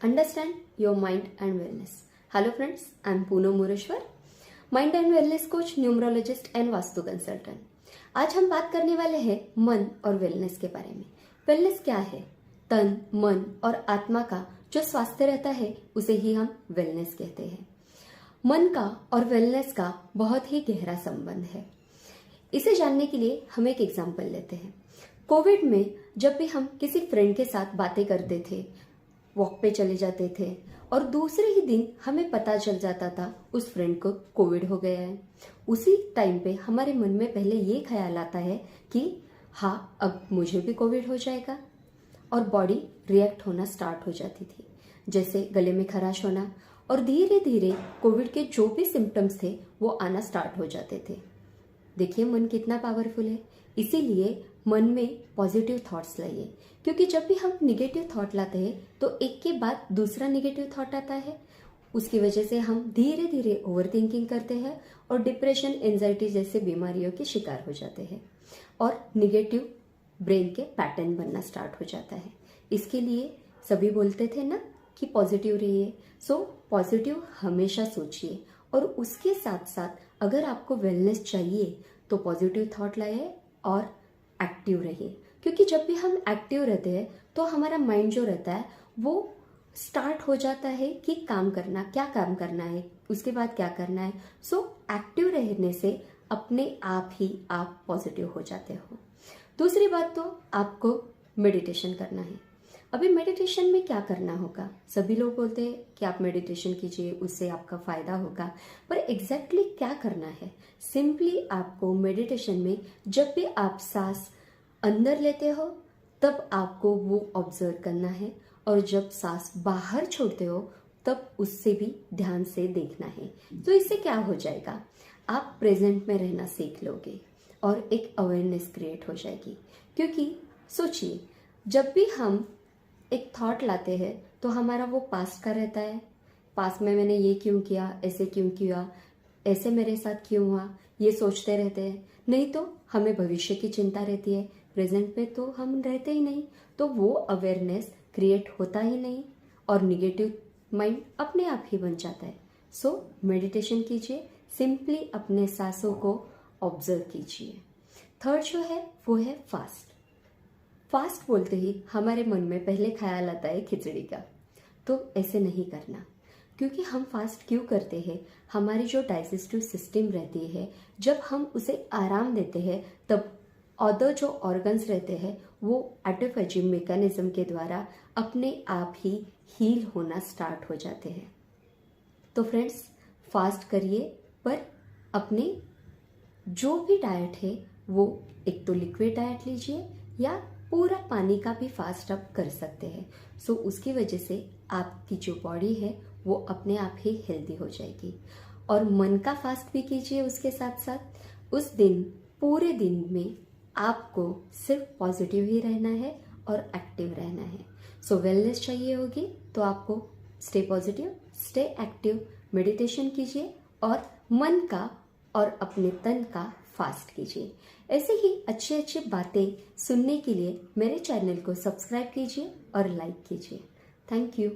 Understand your mind and wellness. Hello friends, I am Poonam Mureshwar, mind and wellness coach, numerologist and vastu consultant. आज हम बात करने वाले हैं मन और वेलनेस के बारे में। वेलनेस क्या है? तन, मन और आत्मा का जो स्वास्थ्य रहता है उसे ही हम वेलनेस कहते हैं। मन का और वेलनेस का बहुत ही गहरा संबंध है। इसे जानने के लिए हम एक एग्जाम्पल लेते हैं। कोविड में जब भी हम किसी फ्रेंड के साथ बातें करते थे, वॉक पे चले जाते थे और दूसरे ही दिन हमें पता चल जाता था उस फ्रेंड को कोविड हो गया है। उसी टाइम पे हमारे मन में पहले ये ख्याल आता है कि हाँ, अब मुझे भी कोविड हो जाएगा, और बॉडी रिएक्ट होना स्टार्ट हो जाती थी, जैसे गले में खराश होना, और धीरे धीरे कोविड के जो भी सिम्टम्स थे वो आना स्टार्ट हो जाते थे। देखिए मन कितना पावरफुल है। इसीलिए मन में पॉजिटिव थॉट्स लाइए, क्योंकि जब भी हम निगेटिव थॉट लाते हैं तो एक के बाद दूसरा निगेटिव थॉट आता है। उसकी वजह से हम धीरे धीरे ओवर थिंकिंग करते हैं और डिप्रेशन, एंजाइटी जैसे बीमारियों के शिकार हो जाते हैं और निगेटिव ब्रेन के पैटर्न बनना स्टार्ट हो जाता है। इसके लिए सभी बोलते थे ना कि पॉजिटिव रहिए। सो पॉजिटिव हमेशा सोचिए, और उसके साथ साथ अगर आपको वेलनेस चाहिए तो पॉजिटिव थॉट लाइए और एक्टिव रहिए, क्योंकि जब भी हम एक्टिव रहते हैं तो हमारा माइंड जो रहता है वो स्टार्ट हो जाता है कि काम करना, क्या काम करना है, उसके बाद क्या करना है। सो एक्टिव रहने से अपने आप ही आप पॉजिटिव हो जाते हो। दूसरी बात तो आपको मेडिटेशन करना है। अभी मेडिटेशन में क्या करना होगा? सभी लोग बोलते हैं कि आप मेडिटेशन कीजिए, उससे आपका फायदा होगा, पर एग्जैक्टली क्या करना है? सिंपली आपको मेडिटेशन में जब भी आप सांस अंदर लेते हो तब आपको वो ऑब्जर्व करना है, और जब सांस बाहर छोड़ते हो तब उससे भी ध्यान से देखना है। तो इससे क्या हो जाएगा? आप प्रेजेंट में रहना सीख लोगे और एक अवेयरनेस क्रिएट हो जाएगी। क्योंकि सोचिए, जब भी हम एक थॉट लाते हैं तो हमारा वो पास्ट का रहता है। पास्ट में मैंने ये क्यों किया, ऐसे क्यों किया, ऐसे मेरे साथ क्यों हुआ, ये सोचते रहते हैं। नहीं तो हमें भविष्य की चिंता रहती है। प्रेजेंट में तो हम रहते ही नहीं, तो वो अवेयरनेस क्रिएट होता ही नहीं और निगेटिव माइंड अपने आप ही बन जाता है। सो मेडिटेशन कीजिए, सिंपली अपने सांसों को ऑब्जर्व कीजिए। थर्ड जो है वो है फास्ट। फास्ट बोलते ही हमारे मन में पहले ख्याल आता है खिचड़ी का। तो ऐसे नहीं करना, क्योंकि हम फास्ट क्यों करते हैं? हमारी जो डाइजेस्टिव सिस्टम रहती है, जब हम उसे आराम देते हैं तब अदर जो ऑर्गन्स रहते हैं वो ऑटोफेजी मैकेनिज्म के द्वारा अपने आप ही हील होना स्टार्ट हो जाते हैं। तो फ्रेंड्स, फास्ट करिए, पर अपने जो भी डाइट है वो एक तो लिक्विड डाइट लीजिए या पूरा पानी का भी फास्ट आप कर सकते हैं। सो उसकी वजह से आपकी जो बॉडी है वो अपने आप ही हेल्दी हो जाएगी। और मन का फास्ट भी कीजिए उसके साथ साथ। उस दिन, पूरे दिन में आपको सिर्फ पॉजिटिव ही रहना है और एक्टिव रहना है। सो वेलनेस चाहिए होगी तो आपको stay positive, stay active, meditation कीजिए और मन का और अपने तन का फास्ट कीजिए। ऐसे ही अच्छी अच्छी बातें सुनने के लिए मेरे चैनल को सब्सक्राइब कीजिए और लाइक कीजिए। Thank you.